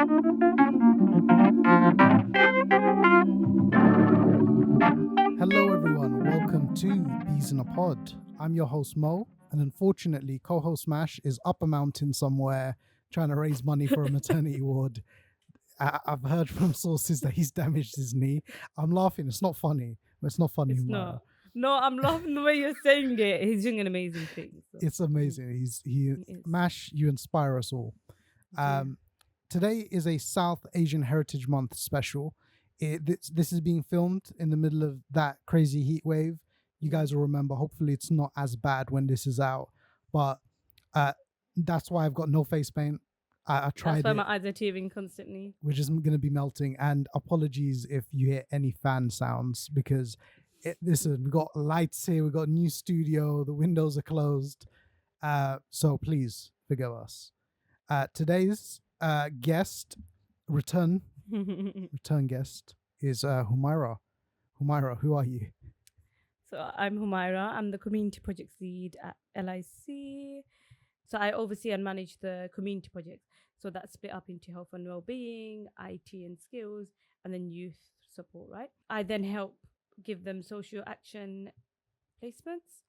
Hello, everyone. Welcome to Bees in a Pod. I'm your host, Mo, and unfortunately, co host Mash is up a mountain somewhere trying to raise money for a maternity ward. I've heard from sources that he's damaged his knee. I'm laughing. It's not funny. It's not funny, It's Humaira. not. No, I'm loving the way you're saying it. He's doing an amazing thing. So. It's amazing. He is. Mash, you inspire us all. Today is a South Asian Heritage Month special. This is being filmed in the middle of that crazy heat wave. You guys will remember. Hopefully, it's not as bad when this is out. But that's why I've got no face paint. I tried. That's why my eyes are tearing constantly. We're just going to be melting. And apologies if you hear any fan sounds because listen, we got lights here. We got a new studio. The windows are closed. So please forgive us. Today's guest, return guest, is Humaira. Humaira, who are you? So I'm Humaira. I'm the community projects lead at LIC. So I oversee and manage the community projects. So that's split up into health and well-being, IT and skills, and then youth support, right? I then help give them social action placements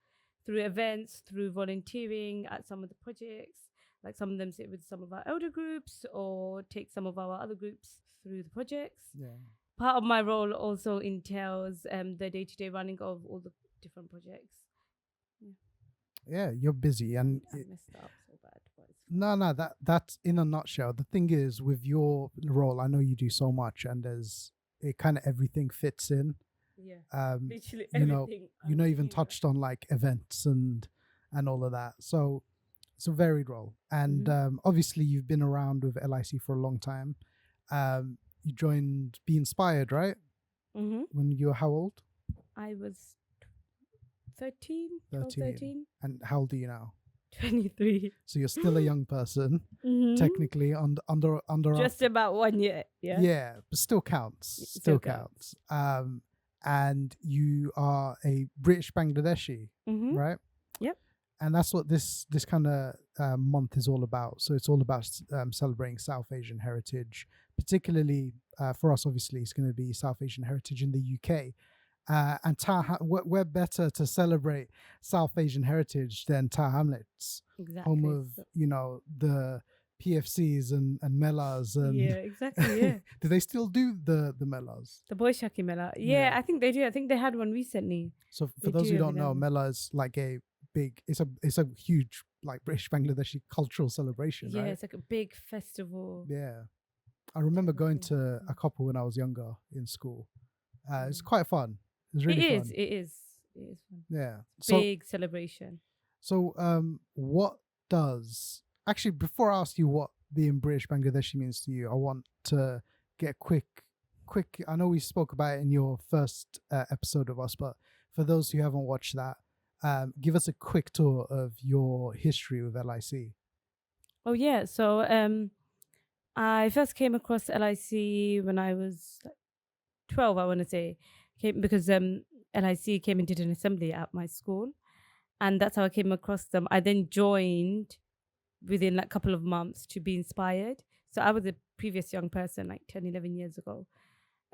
through events, through volunteering at some of the projects. Like some of them sit with some of our elder groups or take some of our other groups through the projects. Yeah. Part of my role also entails the day-to-day running of all the different projects. Yeah, you're busy and I messed up so bad. No, that's in a nutshell. The thing is, with your role, I know you do so much, and there's it kind of everything fits in. Yeah, literally everything. Even touched on like events and all of that. So it's a varied role, and obviously you've been around with LIC for a long time. You joined Be Inspired, right? Mm-hmm. When you were how old? I was 13. And how old are you now? 23. So you're still a young person, technically under just about 1 year. Yeah, but still counts. Still counts. And you are a British Bangladeshi, right? Yep. And that's what this kind of month is all about. So it's all about celebrating South Asian heritage, particularly for us. Obviously, it's going to be South Asian heritage in the UK. And we're better to celebrate South Asian heritage than Tower Hamlets, home of the PFCs and Mellas. And yeah, exactly. Yeah. Do they still do the Mellas? The Boishaki Mela. Yeah, I think they do. I think they had one recently. So for those who don't know, Mela is like a big. It's a huge like British Bangladeshi cultural celebration. Yeah, right? It's like a big festival. Yeah, I remember going to a couple when I was younger in school. It's quite fun. It's really fun. It is fun. Yeah. Big celebration. So what does actually before I ask you what being British Bangladeshi means to you, I want to get quick I know we spoke about it in your first episode of us, but for those who haven't watched that, give us a quick tour of your history with LIC. Oh yeah. So I first came across LIC when I was 12, I want to say. Because LIC came and did an assembly at my school, and that's how I came across them. I then joined within like a couple of months to Be Inspired. So I was a previous young person like 10, 11 years ago.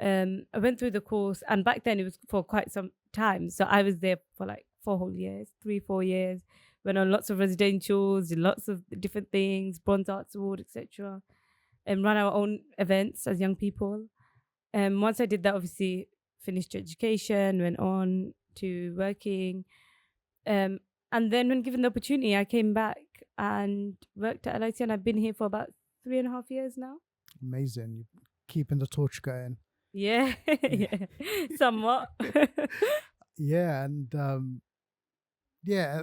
I went through the course, and back then it was for quite some time. So I was there for like 4 years, went on lots of residentials, did lots of different things, Bronze Arts Award, etc. And run our own events as young people. Once I did that, obviously finished education, went on to working. And then when given the opportunity, I came back and worked at LIC, and I've been here for about 3.5 years now. Amazing. You're keeping the torch going. Yeah, yeah. Somewhat. Yeah, and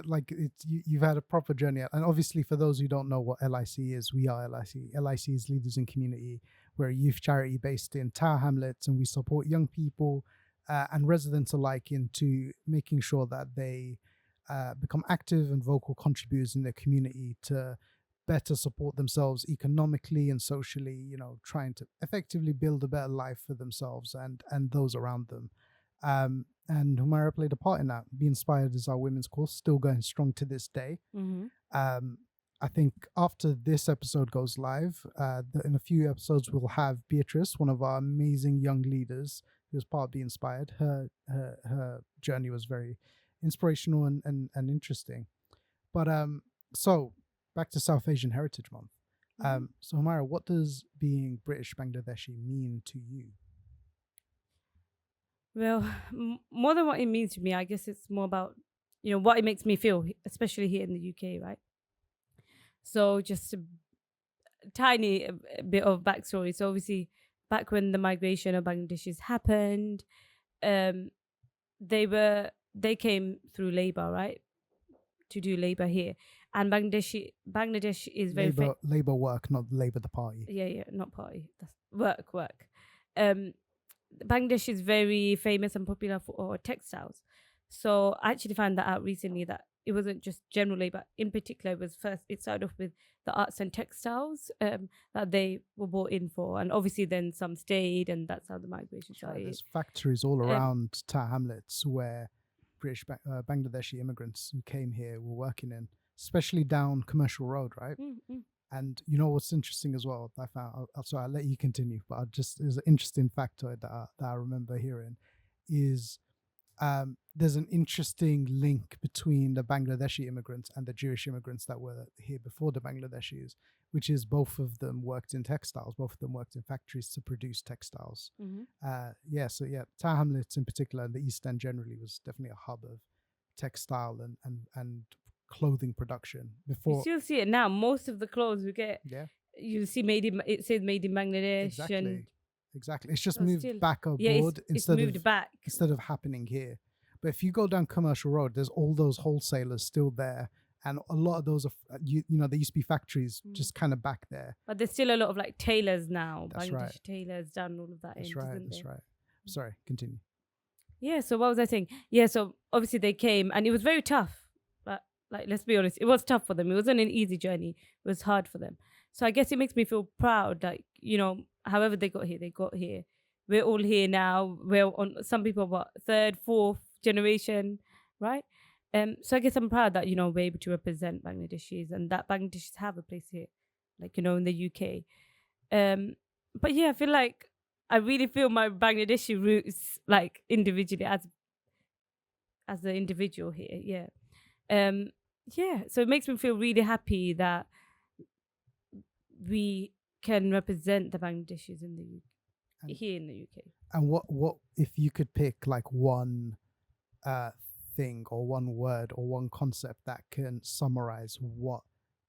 like you've had a proper journey. And obviously for those who don't know what LIC is, we are LIC. LIC is Leaders in Community. We're a youth charity based in Tower Hamlets, and we support young people and residents alike into making sure that they become active and vocal contributors in their community to better support themselves economically and socially, trying to effectively build a better life for themselves and those around them. And Humaira played a part in that. Be Inspired is our women's course, still going strong to this day. I think after this episode goes live, in a few episodes we'll have Beatrice, one of our amazing young leaders, who was part of Be Inspired. Her journey was very inspirational and interesting. But so back to South Asian Heritage Month. So Humaira, what does being British Bangladeshi mean to you? Well, more than what it means to me, I guess it's more about, what it makes me feel, especially here in the UK, right? So just a tiny bit of backstory. So obviously, back when the migration of Bangladeshis happened, um, they came through labor, right, to do labor here, and Bangladesh is very labor work, not Labour the party. yeah, not party. That's work. Um, Bangladesh is very famous and popular for textiles. So I actually found that out recently, that it wasn't just general labor. In particular, it started off with the arts and textiles that they were brought in for, and obviously then some stayed, and that's how the migration started. Right. There's factories all around Tower Hamlets where British Bangladeshi immigrants who came here were working in, especially down Commercial Road, right? And you know what's interesting as well, I found, I'll let you continue, but there's an interesting factoid that I remember hearing, is there's an interesting link between the Bangladeshi immigrants and the Jewish immigrants that were here before the Bangladeshis, which is both of them worked in textiles, both of them worked in factories to produce textiles. Tower Hamlets in particular, and the East End generally, was definitely a hub of textile and clothing production. Before you still see it now. Most of the clothes we get, you see it says made in Bangladesh. Exactly. It's just moved back abroad instead of happening here. But if you go down Commercial Road, there's all those wholesalers still there, and a lot of those are there used to be factories just kind of back there. But there's still a lot of like tailors now. That's Bangladesh right. tailors done all of that. That's right. Sorry, continue. Yeah. So what was I saying? Yeah. So obviously they came, and it was very tough. But like, let's be honest, it was tough for them. It wasn't an easy journey. It was hard for them. So I guess it makes me feel proud that, however they got here. We're all here now. We're on, some people, third, fourth generation, right? So I guess I'm proud that, we're able to represent Bangladeshis, and that Bangladeshis have a place here, like, in the UK. But yeah, I feel like I really feel my Bangladeshi roots, like, individually as the individual here. So it makes me feel really happy that we can represent the Bangladeshis in the UK, here in the UK. And what if you could pick like one thing or one word or one concept that can summarize what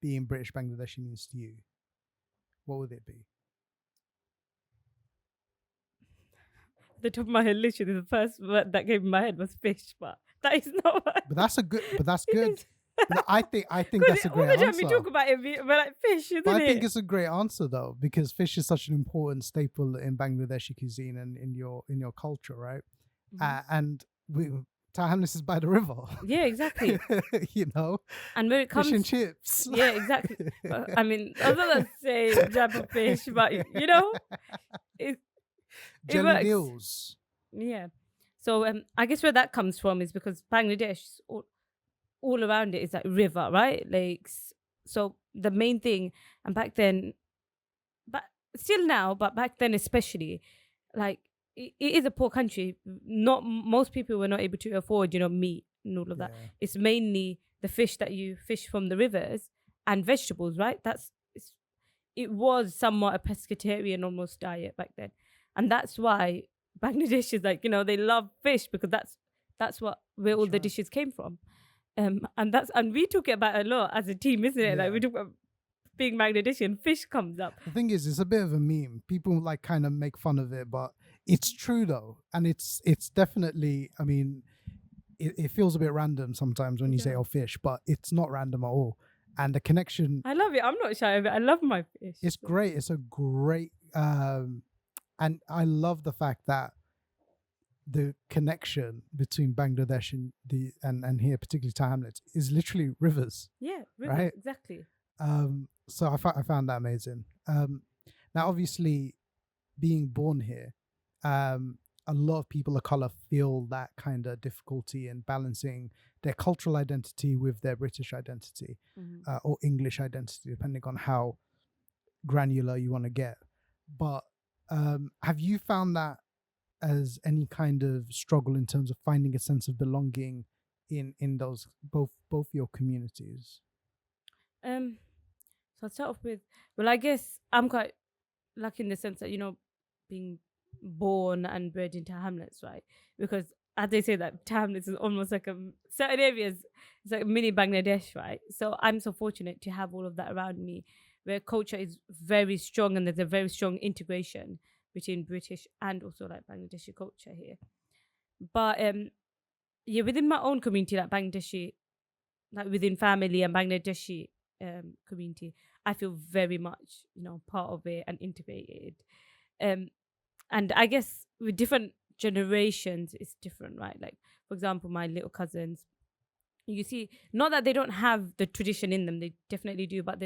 being British Bangladeshi means to you, what would it be? The top of my head, literally the first word that came in my head was fish, but that is not what. But that's good. But I think that's a great answer. All the time we talk about it, we're like fish, isn't it? I think it's a great answer though, because fish is such an important staple in Bangladeshi cuisine and in your culture, right? And Tower Hamlets is by the river. Yeah, exactly. And where it comes, fish and chips. Yeah, exactly. I mean, I was not gonna say jab of fish, but jelly meals. Yeah. So I guess where that comes from is because Bangladesh, all around it is like river, right? Lakes. So the main thing, and back then, but still now, but back then especially, like it is a poor country. Not most people were not able to afford, meat and all of that. It's mainly the fish that you fish from the rivers and vegetables, right? It was somewhat a pescatarian almost diet back then, and that's why Bangladesh is like, they love fish, because that's where all the dishes came from. And we talk about it a lot as a team, isn't it? Like we talk about being Bangladeshi and fish comes up. The thing is, it's a bit of a meme. People like kind of make fun of it, but it's true though. And it's definitely, I mean, it feels a bit random sometimes when you say, oh, fish, but it's not random at all. And the connection. I love it. I'm not shy of it. I love my fish. It's great. It's a great, and I love the fact that the connection between Bangladesh and here, particularly Tower Hamlets, is literally rivers. Yeah, rivers, right? Exactly. So I found that amazing. Now, obviously, being born here, a lot of people of color feel that kind of difficulty in balancing their cultural identity with their British identity, Mhm. or English identity, depending on how granular you want to get. But have you found that as any kind of struggle in terms of finding a sense of belonging in those both your communities? Um, so I'll start off with, well, I guess I'm quite lucky in the sense that, being born and bred into Hamlets, right? Because as they say that Hamlets is almost like certain areas, it's like a mini Bangladesh, right? So I'm so fortunate to have all of that around me, where culture is very strong and there's a very strong integration between British and also like Bangladeshi culture here. But yeah, within my own community, like Bangladeshi, like within family and Bangladeshi community, I feel very much, part of it and integrated. Um, and I guess with different generations, it's different, right? Like, for example, my little cousins, you see, not that they don't have the tradition in them, they definitely do, but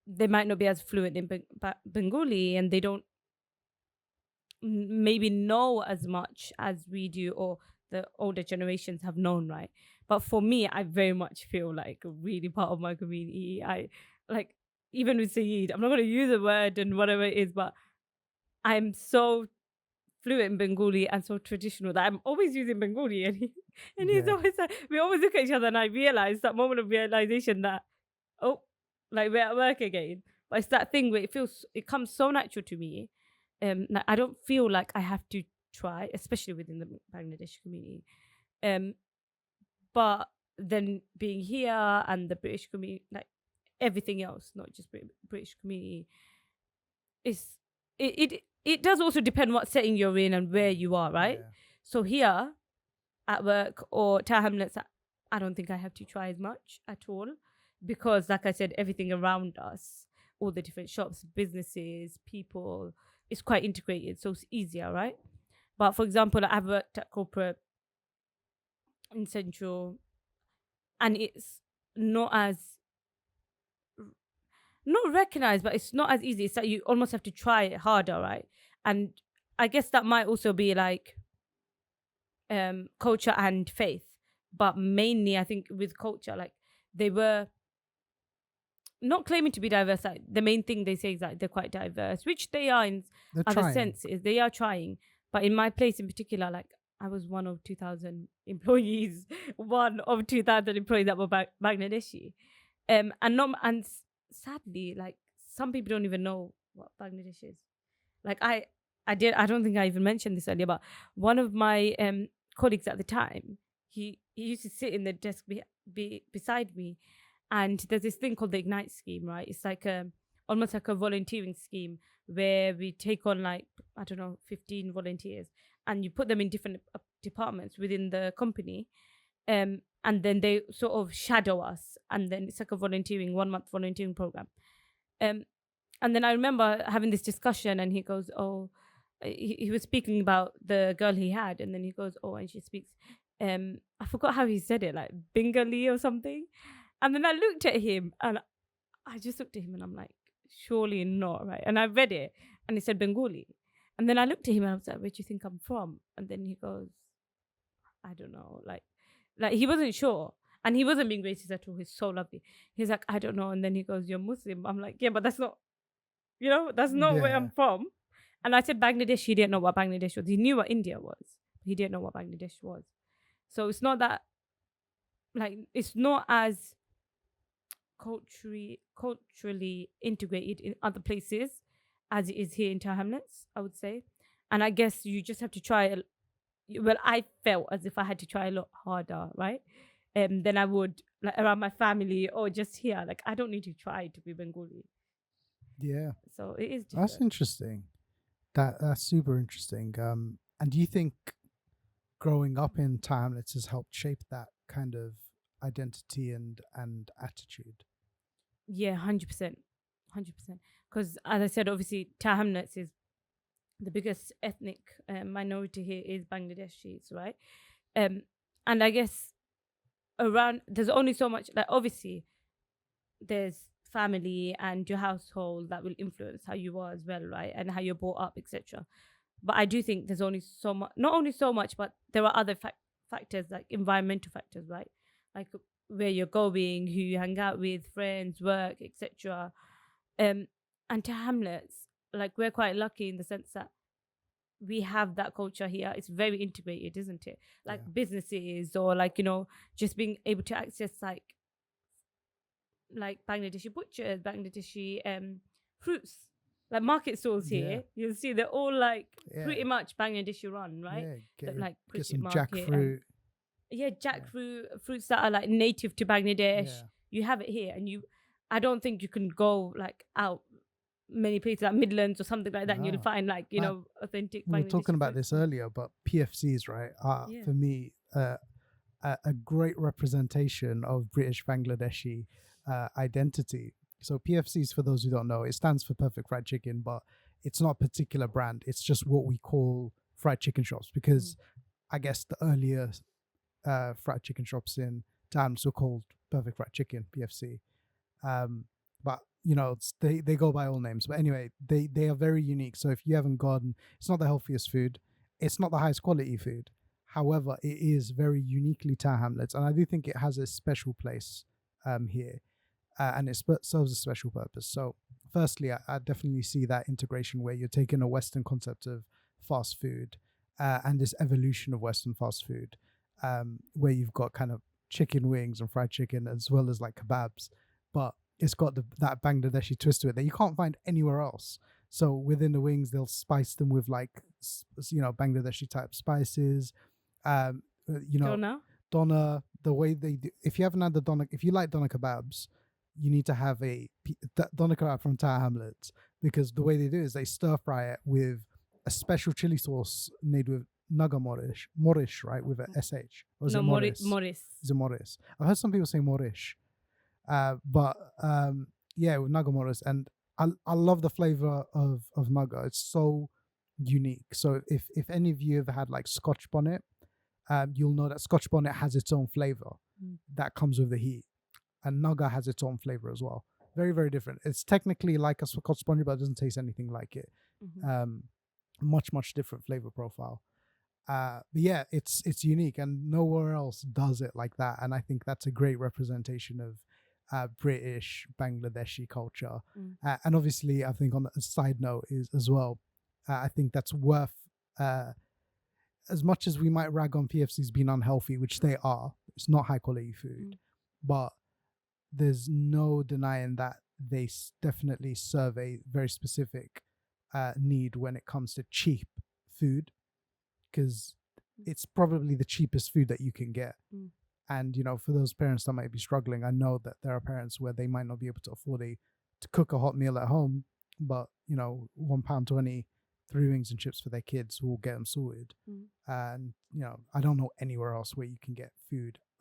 they might not be as fluent in Bengali, and they don't maybe know as much as we do, or the older generations have known, right? But for me, I very much feel like a really part of my community. I like, even with Saeed, I'm not going to use a word and whatever it is, but I'm so fluent in Bengali and so traditional that I'm always using Bengali, and he's Yeah, always like, we always look at each other, and I realize that moment of realization that, oh, like we're at work again. But it's that thing where it comes so natural to me. Like I don't feel like I have to try, especially within the Bangladesh community. Um, but then being here and the British community, like everything else, not just British community, is it does also depend what setting you're in and where you are, right? yeah, So here at work or Tower Hamlets, I don't think I have to try as much at all, because, like I said, everything around us, all the different shops, businesses, people, is quite integrated, so it's easier, right? But for example, I've worked at corporate in Central, and it's not as not recognized, but it's not as easy. It's like you almost have to try it harder, right? And I guess that might also be like culture and faith, but mainly I think with culture, like they were not claiming to be diverse. Like the main thing they say is that they're quite diverse, which they are in they're other trying. senses. They are trying, but in my place in particular, like I was one of 2,000 employees, one of 2,000 employees that were Bangladeshi, and not and sadly, like some people don't even know what Bangladesh is. Like I don't think I even mentioned this earlier, but one of my colleagues at the time, he used to sit in the desk beside me, and there's this thing called the Ignite scheme, right? It's like almost like a volunteering scheme where we take on, like, I don't know, 15 volunteers, and you put them in different departments within the company, and then they sort of shadow us, and then it's like a volunteering 1 month volunteering program. um and then I remember having this discussion, and he goes, oh, he was speaking about the girl he had, and then he goes, oh, and she speaks, I forgot how he said it, like Bengali or something. And then I looked at him, and I just looked at him, and I'm like, surely not, right? And I read it, and it said Bengali. And then I looked at him, and I was like, where do you think I'm from? And then he goes, I don't know, like he wasn't sure. And he wasn't being racist at all. He's so lovely. He's like, I don't know. And then he goes, you're Muslim. I'm like, yeah, but that's not where Yeah, I'm from. And I said Bangladesh. He didn't know what Bangladesh was. He knew what India was. He didn't know what Bangladesh was. So it's not that, like, it's not as culturally integrated in other places as it is here in Tower Hamlets, I would say. And I guess you just have to try. Well, I felt as if I had to try a lot harder, right? Than I would like around my family or just here. Like I don't need to try to be Bengali, yeah. so it is That's different. interesting. That's super interesting. And do you think growing up in Timelets has helped shape that kind of identity and attitude? Yeah, 100%, 100%. Because as I said, obviously, Tower Hamlets is the biggest ethnic minority here is Bangladeshis, right? Um, and I guess around there's only so much. Like obviously, there's family and your household that will influence how you are as well, right? And how you're brought up, etc. But I do think there's only so much, not only so much, but there are other factors like environmental factors, right? Like where you're going, who you hang out with, friends, work, etc. Um, and to Hamlets, like we're quite lucky in the sense that we have that culture here. It's very integrated, isn't it? Like Yeah. businesses or like, just being able to access like Bangladeshi butchers, Bangladeshi fruits, like market stalls Yeah. here. You'll see they're all like Yeah. pretty much Bangladeshi run, right? Yeah. Like Get cricket some market and jackfruit. yeah, Yeah. jackfruit, fruits that are like native to Bangladesh. Yeah. You have it here, and I don't think you can go like out many places like Midlands or something like that, and you'll No. find like Man, authentic we were talking Bangladeshi about fruit. this earlier, but PFCs, right, are Yeah. for me a great representation of British Bangladeshi identity. So PFCs, for those who don't know, it stands for Perfect Fried Chicken, but it's not a particular brand. It's just what we call fried chicken shops because I guess the earlier fried chicken shops in towns were called Perfect Fried Chicken (PFC). But they go by all names. But anyway, they are very unique. So if you haven't gone, it's not the healthiest food, it's not the highest quality food. However, it is very uniquely Tower Hamlets, and I do think it has a special place here, and it serves a special purpose. So, firstly, I definitely see that integration where you're taking a Western concept of fast food and this evolution of Western fast food, where you've got kind of chicken wings and fried chicken as well as like kebabs, but it's got that Bangladeshi twist to it that you can't find anywhere else. So within the wings, they'll spice them with like Bangladeshi type spices. Um, Donna. doner. The way they do, if you haven't had the doner, if you like doner kebabs, you need to have doner kebab from Tower Hamlets because the way they do is they stir fry it with a special chili sauce made with naga morish, right, with a sh, or is No, it moris? Morris. Is it moris? I've heard some people say morish, but yeah, with naga moris, and I love the flavor of naga. It's so unique. So if any of you have had like Scotch bonnet, you'll know that Scotch bonnet has its own flavor that comes with the heat, and naga has its own flavor as well. Very, very different. It's technically like a Scotch bonnet, but it doesn't taste anything like it. Much different flavor profile. But yeah, it's unique, and nowhere else does it like that. And I think that's a great representation of British Bangladeshi culture. And obviously, I think on a side note is as well, I think that's worth. As much as we might rag on PFCs being unhealthy, which they are, it's not high quality food, but there's no denying that they definitely serve a very specific need when it comes to cheap food, because it's probably the cheapest food that you can get. And for those parents that might be struggling, I know that there are parents where they might not be able to afford to cook a hot meal at home, but £1.20, 3 wings and chips for their kids will get them sorted. And I don't know anywhere else where you can get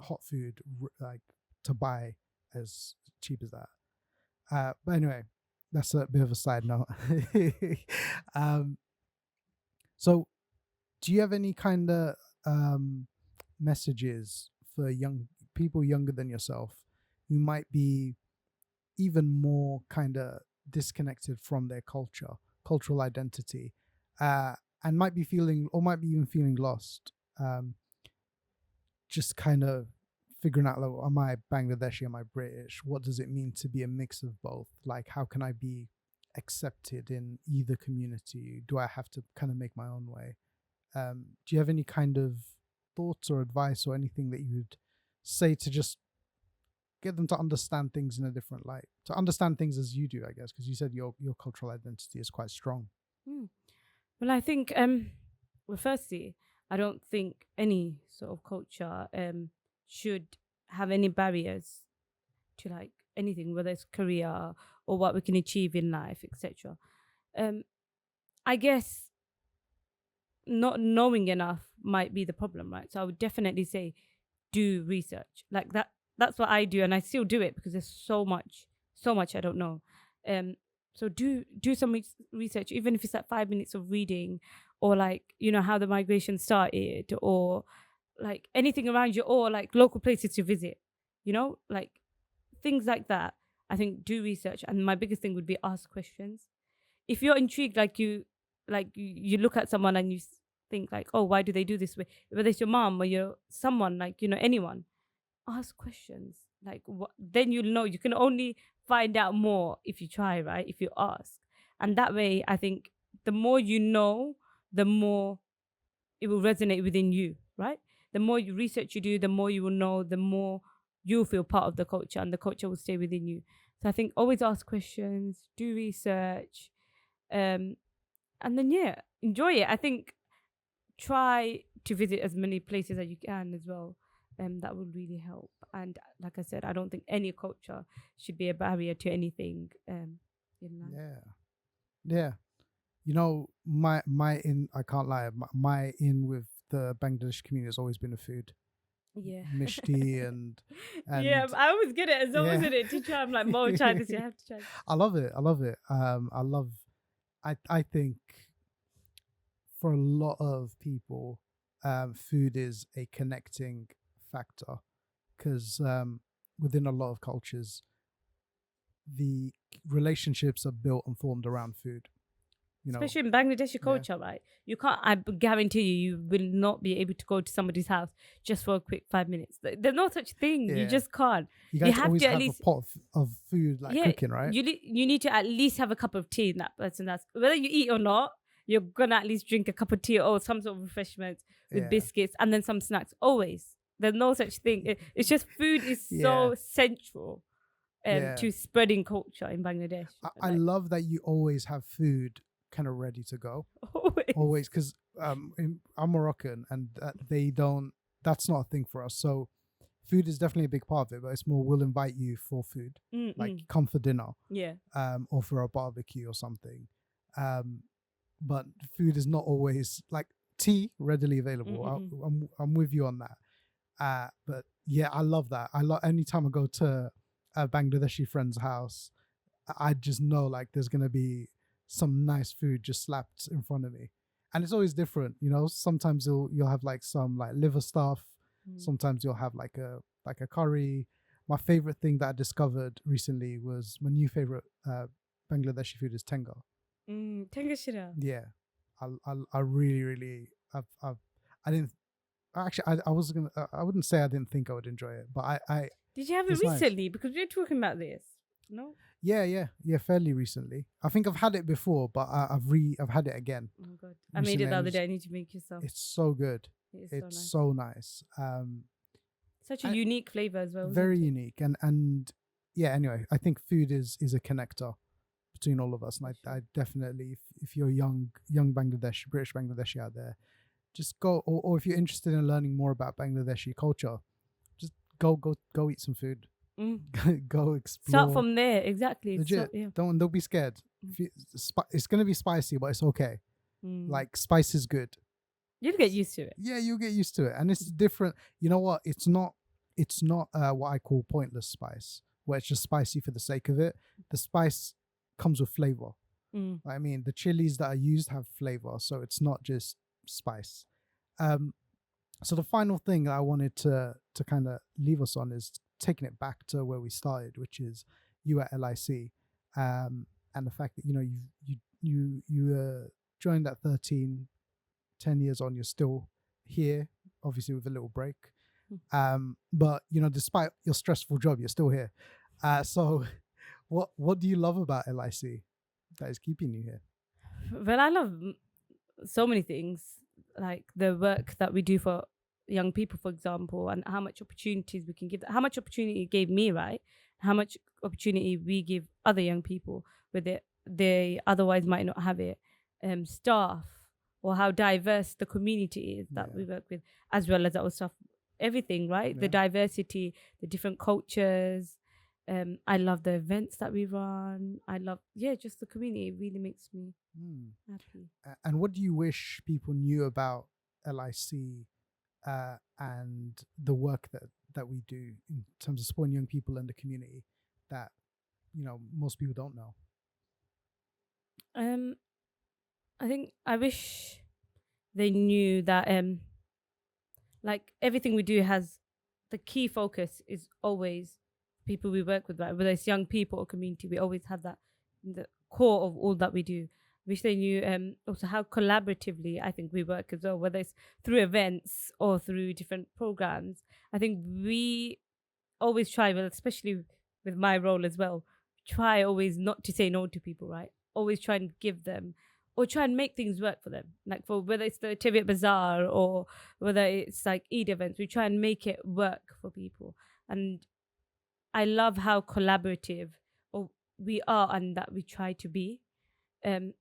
hot food, like to buy as cheap as that. But anyway, that's a bit of a side note. So do you have any kind of messages for young people younger than yourself who might be even more kind of disconnected from their cultural identity, and might be even feeling lost, just kind of figuring out, like, am I Bangladeshi, am I British, what does it mean to be a mix of both, like how can I be accepted in either community, do I have to kind of make my own way? Do you have any kind of thoughts or advice or anything that you would say to just get them to understand things in a different light, to understand things as you do, I guess, because you said your cultural identity is quite strong? Well, I think well, firstly, I don't think any sort of culture should have any barriers to like anything, whether it's career or what we can achieve in life, etc. I guess not knowing enough might be the problem, right? So I would definitely say do research. Like that's what I do, and I still do it because there's so much I don't know. So do some research, even if it's like 5 minutes of reading, or like how the migration started, or like anything around you, or like local places to visit, like things like that. I think do research, and my biggest thing would be ask questions. If you're intrigued, like like you look at someone and you think like, oh, why do they do this way? Whether it's your mom or your someone, like, you know, anyone, ask questions. Like, what, then you'll know. You can only find out more if you try, right? If you ask. And that way, I think the more you know, the more it will resonate within you, right? The more you research you do, the more you will know, the more you'll feel part of the culture, and the culture will stay within you. So I think always ask questions, do research, um, and then yeah, enjoy it. I think try to visit as many places as you can as well. That would really help. And like I said, I don't think any culture should be a barrier to anything in life. Yeah. Yeah. You know, my in I can't lie, my in with the Bangladesh community has always been the food. Yeah. Mishti Yeah, and I always get it as well, yeah. isn't it? To try, I'm like, Mo, try this, you have to try this. I love it. I love it. I think for a lot of people, food is a connecting factor because within a lot of cultures, the relationships are built and formed around food. You know, Especially in Bangladeshi yeah, culture, right? You can't, guarantee you will not be able to go to somebody's house just for a quick 5 minutes. There's no such thing. You yeah. just can't. You You guys have always to at have least, a pot of food like yeah, cooking, right? you need to at least have a cup of tea in that person. That's whether you eat or not. You're gonna at least drink a cup of tea or some sort of refreshment with Yeah. biscuits and then some snacks. Always. There's no such thing. It's just food is so Yeah. central Yeah. to spreading culture in Bangladesh. I love that you always have food kind of ready to go. Always, because I'm Moroccan and they don't. That's not a thing for us. So food is definitely a big part of it, but it's more we'll invite you for food, like come for dinner, yeah. or for a barbecue or something. But food is not always like tea readily available. I'm with you on that. But yeah, I love that. I love anytime I go to a Bangladeshi friend's house, I just know like there's gonna be some nice food just slapped in front of me, and it's always different. You know, sometimes you'll have like some like liver stuff. Sometimes you'll have like a curry. My favorite thing that I discovered recently was my new favorite Bangladeshi food is tenga. Tenga shira. Yeah, I really I didn't actually I was gonna I wouldn't say I didn't think I would enjoy it, but I Did you have it it's nice. recently? Because we were talking about this. No. yeah fairly recently. I think I've had it before, but I've had it again. Oh god, I made it recently, the and other day. I need to make yourself. It's so good. It is It's so so nice. Such a unique flavor as well. Very unique, and yeah. Anyway, I think food is a connector between all of us, and I definitely, if you're young British Bangladeshi out there, just go, or if you're interested in learning more about Bangladeshi culture, just go eat some food. Go explore. Start from there, exactly. Legit. Yeah. Don't be scared. It's gonna be spicy, but it's okay. Like spice is good. You'll get used to it. Yeah, you'll get used to it, and it's different. You know what? It's not what I call pointless spice, where it's just spicy for the sake of it. The spice comes with flavor. I mean, the chilies that are used have flavor, so it's not just spice. So the final thing that I wanted to kind of leave us on is taking it back to where we started, which is you at LIC, and the fact that you joined at 13, 10 years on, you're still here, obviously with a little break. But despite your stressful job, you're still here. So what do you love about LIC that is keeping you here? Well, I love so many things, like the work that we do for young people, for example, and how much opportunities we can give, how much opportunity it gave me, right? How much opportunity we give other young people with it, they otherwise might not have it. Staff, or how diverse the community is that we work with, as well as our stuff, everything, right? Yeah. The diversity, the different cultures. I love the events that we run. I love, just the community. It really makes me happy. And what do you wish people knew about LIC and the work that we do in terms of supporting young people in the community that most people don't know? I think I wish they knew that like everything we do has the key focus is always people we work with, right? Whether it's young people or community, we always have that in the core of all that we do. wish they knew also how collaboratively I think we work as well, whether it's through events or through different programs. I think we always try, well, especially with my role as well, try always not to say no to people, right? Always try and give them or try and make things work for them. Like for whether it's the Trivia Bazaar or whether it's like Eid events, we try and make it work for people. And I love how collaborative or we are and that we try to be. And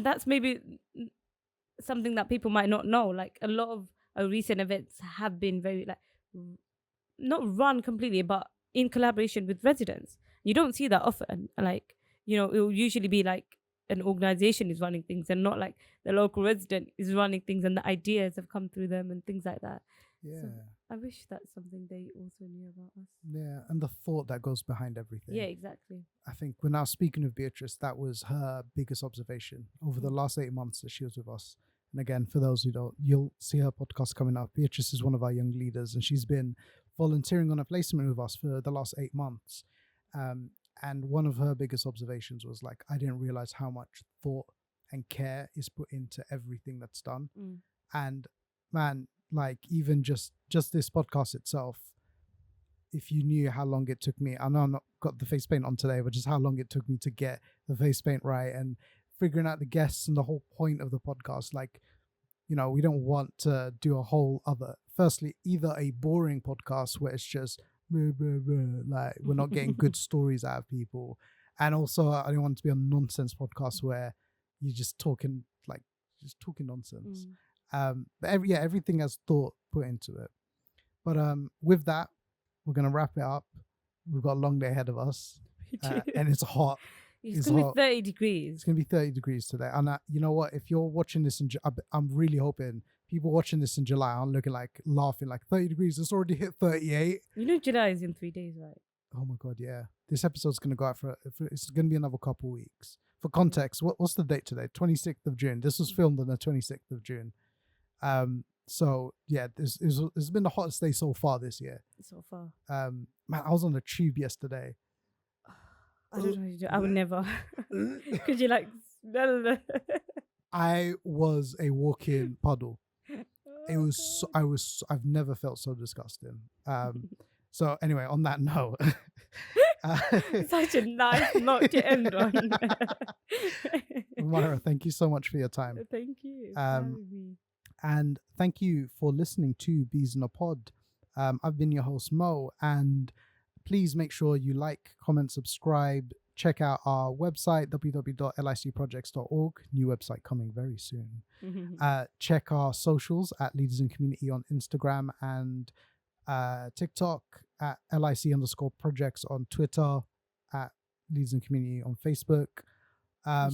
that's maybe something that people might not know. Like a lot of our recent events have been very like not run completely, but in collaboration with residents. You don't see that often. Like, it will usually be like an organization is running things and not like the local resident is running things and the ideas have come through them and things like that. Yeah. So I wish that's something they also knew about us. Yeah, and the thought that goes behind everything. Yeah, exactly. I think when I was speaking of Beatrice, that was her biggest observation over the last 8 months that she was with us. And again, for those who don't, you'll see her podcast coming up. Beatrice is one of our young leaders, and she's been volunteering on a placement with us for the last 8 months. And one of her biggest observations was like, I didn't realize how much thought and care is put into everything that's done. And man, like even just this podcast itself, if you knew how long it took me, I know I'm not got the face paint on today, but just how long it took me to get the face paint right and figuring out the guests and the whole point of the podcast. Like, we don't want to do a whole other, firstly, either a boring podcast where it's just blah, blah, blah, like we're not getting good stories out of people. And also I don't want it to be a nonsense podcast where you're just talking nonsense. But everything has thought put into it. But with that, we're gonna wrap it up. We've got a long day ahead of us, and it's hot. It's gonna be 30 degrees. It's gonna be 30 degrees today. And you know what? If you're watching this I'm really hoping people watching this in July aren't looking like laughing like 30 degrees. It's already hit 38. July is in 3 days, right? Oh my god, yeah. This episode's gonna go out it's gonna be another couple weeks. For context, what's the date today? 26th of June. This was filmed on the 26th of June. So yeah, this has been the hottest day so far this year. So far. Man, I was on the tube yesterday. I don't know how you do. I would never. Could you like? I was a walking puddle. I've never felt so disgusting. So anyway, on that note, such a nice note to end on. Humaira, thank you so much for your time. Thank you. And thank you for listening to Bees in a Pod. I've been your host, Mo, and please make sure you like, comment, subscribe. Check out our website, www.licprojects.org. New website coming very soon. Check our socials at Leaders in Community on Instagram and TikTok, at LIC_projects on Twitter, at Leaders in Community on Facebook.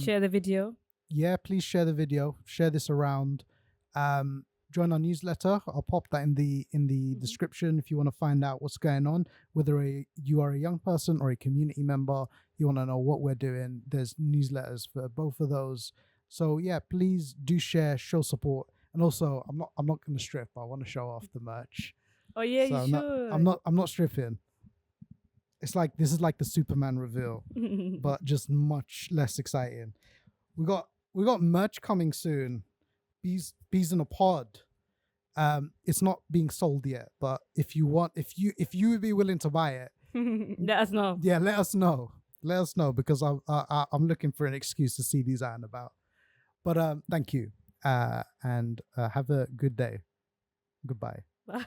Share the video. Yeah, please share the video. Share this around. Join our newsletter. I'll pop that in the description if you want to find out what's going on. Whether you are a young person or a community member, you want to know what we're doing. There's newsletters for both of those. So yeah, please do share, show support, and also I'm not going to strip. I want to show off the merch. Oh yeah, so you should. I'm not stripping. It's like this is like the Superman reveal, but just much less exciting. We got merch coming soon. Bees in a Pod. It's not being sold yet, but if you would be willing to buy it, let us know. Yeah, let us know. Let us know because I'm looking for an excuse to see these out and about. But thank you, and have a good day. Goodbye. Bye.